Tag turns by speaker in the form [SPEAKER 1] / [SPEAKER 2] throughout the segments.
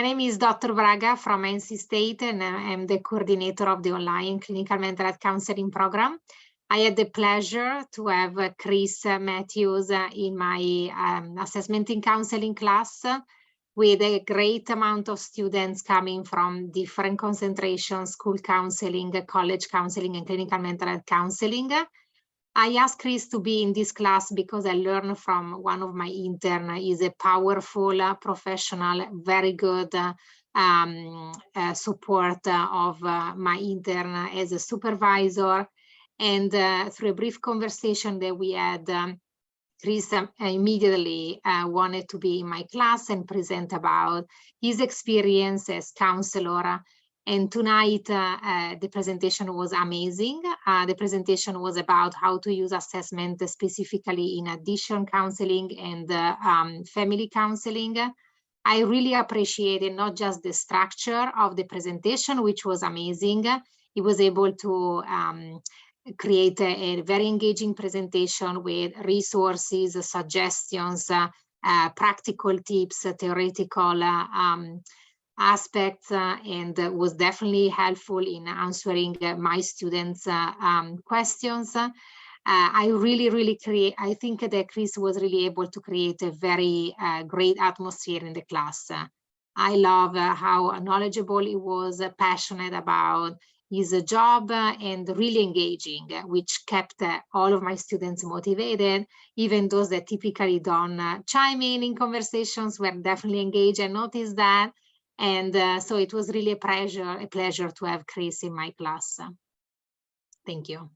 [SPEAKER 1] My name is Dr. Braga from NC State, and I'm the coordinator of the online clinical mental health counseling program. I had the pleasure to have Chris Matthews in my assessment in counseling class with a great amount of students coming from different concentrations, school counseling, college counseling, and clinical mental health counseling. I asked Chris to be in this class because I learned from one of my interns. He's a powerful professional, very good support of my intern as a supervisor. And through a brief conversation that we had, Chris immediately wanted to be in my class and present about his experience as counselor. And tonight, the presentation was amazing. The presentation was about how to use assessment specifically in addiction counseling and family counseling. I really appreciated not just the structure of the presentation, which was amazing. He was able to create a very engaging presentation with resources, suggestions, practical tips, theoretical aspects, and was definitely helpful in answering my students' questions. I think that Chris was really able to create a very great atmosphere in the class. I love how knowledgeable he was, passionate about his job, and really engaging, which kept all of my students motivated. Even those that typically don't chime in conversations were definitely engaged. I noticed that. And so it was really a pleasure to have Chris in my class. Thank you.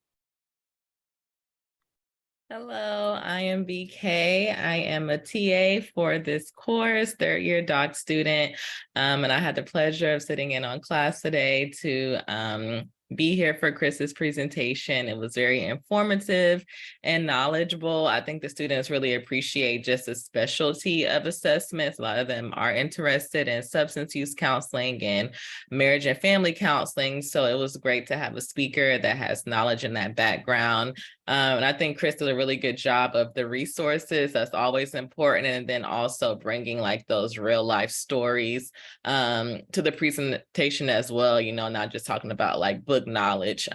[SPEAKER 2] Hello, I am BK. I am a TA for this course, third year doc student. And I had the pleasure of sitting in on class today to be here for Chris's presentation. It was very informative and knowledgeable. I think the students really appreciate just the specialty of assessments. A lot of them are interested in substance use counseling and marriage and family counseling. So it was great to have a speaker that has knowledge in that background. And I think Chris did a really good job of the resources. That's always important. And then also bringing like those real life stories to the presentation as well, you know, not just talking about like book knowledge.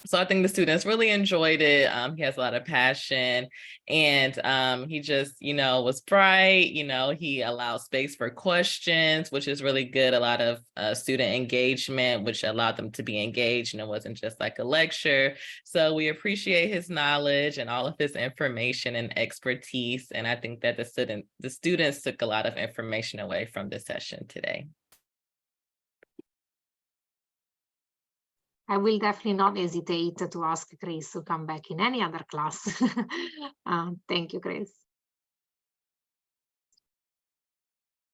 [SPEAKER 2] So I think the students really enjoyed it. He has a lot of passion, and he just, you know, was bright. You know, he allowed space for questions, which is really good. A lot of student engagement, which allowed them to be engaged, and it wasn't just like a lecture. So we appreciate his knowledge and all of his information and expertise. And I think that the students took a lot of information away from this session today.
[SPEAKER 1] I will definitely not hesitate to ask Chris to come back in any other class. Thank you, Chris.